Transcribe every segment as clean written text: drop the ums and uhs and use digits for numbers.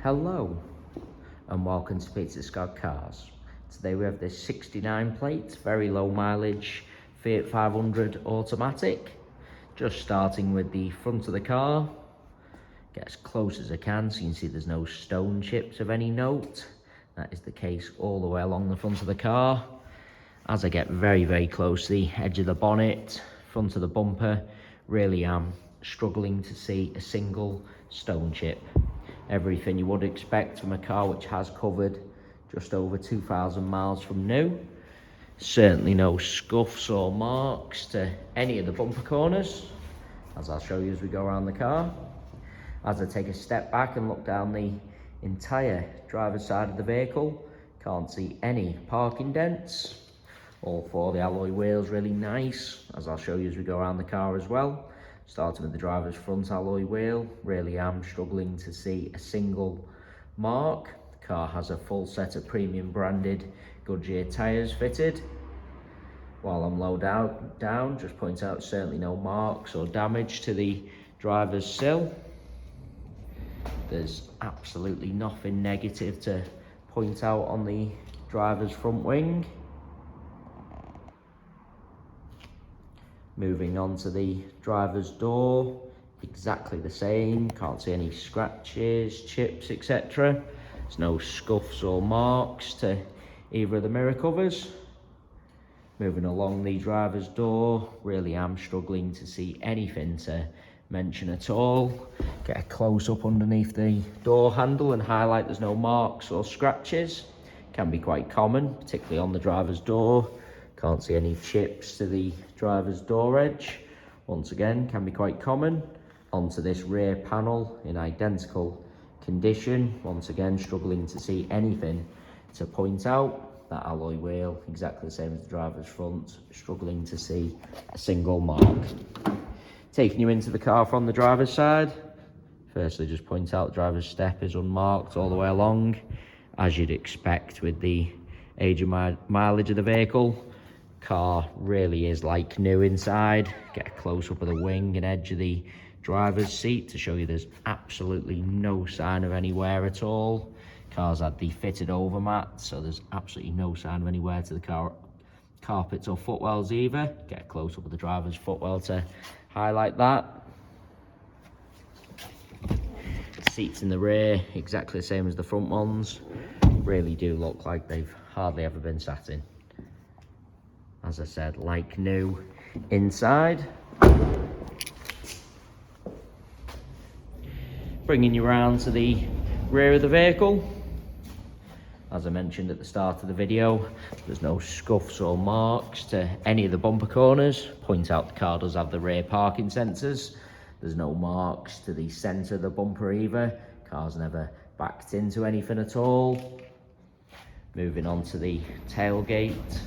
Hello and welcome to Pizza Scott Cars. Today we have this 69 plate, very low mileage Fiat 500 automatic. Just starting with the front of the car. Get as close as I can so you can see there's no stone chips of any note. That is the case all the way along the front of the car. As I get very close to the edge of the bonnet, front of the bumper, really am struggling to see a single stone chip. Everything you would expect from a car which has covered just over 2,000 miles from new. Certainly no scuffs or marks to any of the bumper corners, as I'll show you as we go around the car. As I take a step back and look down the entire driver's side of the vehicle, can't see any parking dents. All four of the alloy wheels really nice, as I'll show you as we go around the car as well. Starting with the driver's front alloy wheel, really am struggling to see a single mark. The car has a full set of premium branded Goodyear tyres fitted. While I'm low down, just point out certainly no marks or damage to the driver's sill. There's absolutely nothing negative to point out on the driver's front wing. Moving on to the driver's door, exactly the same, can't see any scratches, chips, etc. There's no scuffs or marks to either of the mirror covers. Moving along the driver's door, really am struggling to see anything to mention at all. Get a close up underneath the door handle and highlight there's no marks or scratches. Can be quite common, particularly on the driver's door. Can't see any chips to the driver's door edge. Once again, can be quite common. Onto this rear panel in identical condition. Once again, struggling to see anything to point out. That alloy wheel, exactly the same as the driver's front. Struggling to see a single mark. Taking you into the car from the driver's side. Firstly, just point out the driver's step is unmarked all the way along, as you'd expect with the age and mileage of the vehicle. Car really is like new inside. Get a close up of the wing and edge of the driver's seat to show you there's absolutely no sign of any wear at all. Car's had the fitted overmat, so there's absolutely no sign of any wear to the car carpets or footwells either. Get a close up of the driver's footwell to highlight that. Seats in the rear, exactly the same as the front ones. Really do look like they've hardly ever been sat in. As I said, like new inside. Bringing you around to the rear of the vehicle. As I mentioned at the start of the video, there's no scuffs or marks to any of the bumper corners. Point out the car does have the rear parking sensors. There's no marks to the centre of the bumper either. Car's never backed into anything at all. Moving on to the tailgate.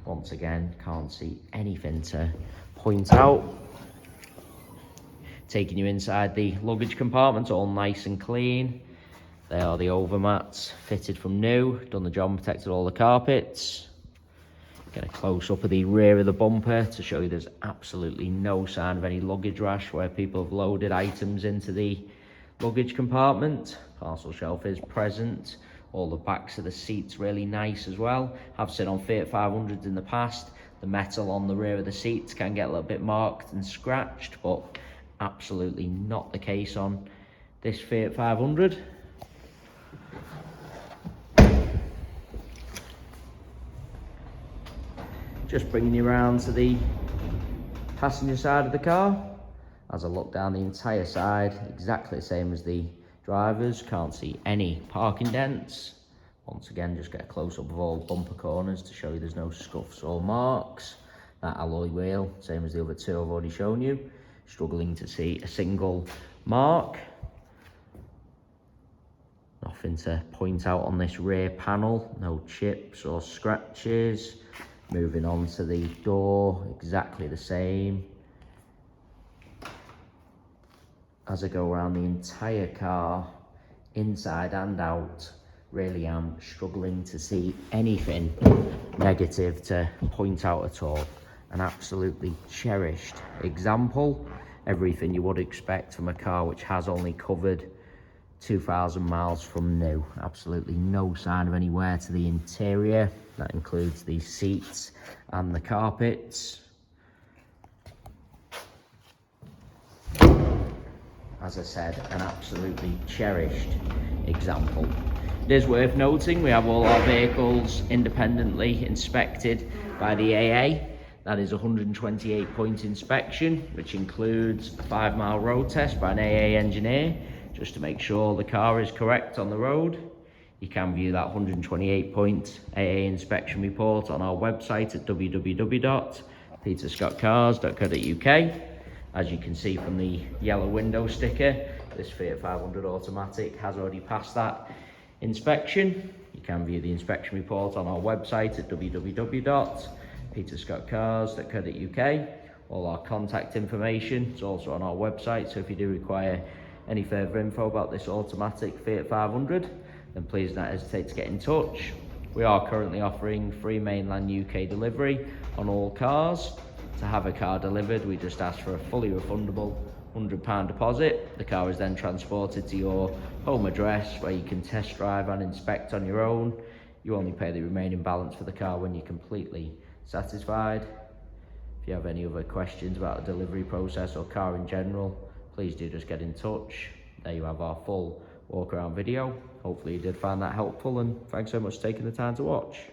Once again, can't see anything to point out. Taking you inside the luggage compartment, all nice and clean. They are the overmats, fitted from new. Done the job and protected all the carpets. Get a close up of the rear of the bumper to show you there's absolutely no sign of any luggage rash where people have loaded items into the luggage compartment. Parcel shelf is present. All the backs of the seats really nice as well. Have seen on Fiat 500s in the past, the metal on the rear of the seats can get a little bit marked and scratched, but absolutely not the case on this Fiat 500. Just bringing you around to the passenger side of the car. As I look down the entire side, exactly the same as the drivers. Can't see any parking dents. Once again, just get a close-up of all bumper corners to show you there's no scuffs or marks. That alloy wheel, same as the other two I've already shown you. Struggling to see a single mark. Nothing to point out on this rear panel. No chips or scratches. Moving on to the door, exactly the same. As I go around the entire car, inside and out, really am struggling to see anything negative to point out at all. An absolutely cherished example. Everything you would expect from a car which has only covered 2,000 miles from new. Absolutely no sign of any wear to the interior. That includes the seats and the carpets. As I said, an absolutely cherished example. It is worth noting we have all our vehicles independently inspected by the AA. That is a 128-point inspection, which includes a 5-mile road test by an AA engineer, just to make sure the car is correct on the road. You can view that 128-point AA inspection report on our website at www.peterscottcars.co.uk. As you can see from the yellow window sticker, this Fiat 500 automatic has already passed that inspection. You can view the inspection report on our website at www.peterscottcars.co.uk. All our contact information is also on our website, so if you do require any further info about this automatic Fiat 500, then please don't hesitate to get in touch. We are currently offering free mainland UK delivery on all cars. To have a car delivered, we just ask for a fully refundable £100 deposit. The car is then transported to your home address where you can test drive and inspect on your own. You only pay the remaining balance for the car when you're completely satisfied. If you have any other questions about the delivery process or car in general, please do just get in touch. There you have our full walk around video. Hopefully you did find that helpful, and thanks so much for taking the time to watch.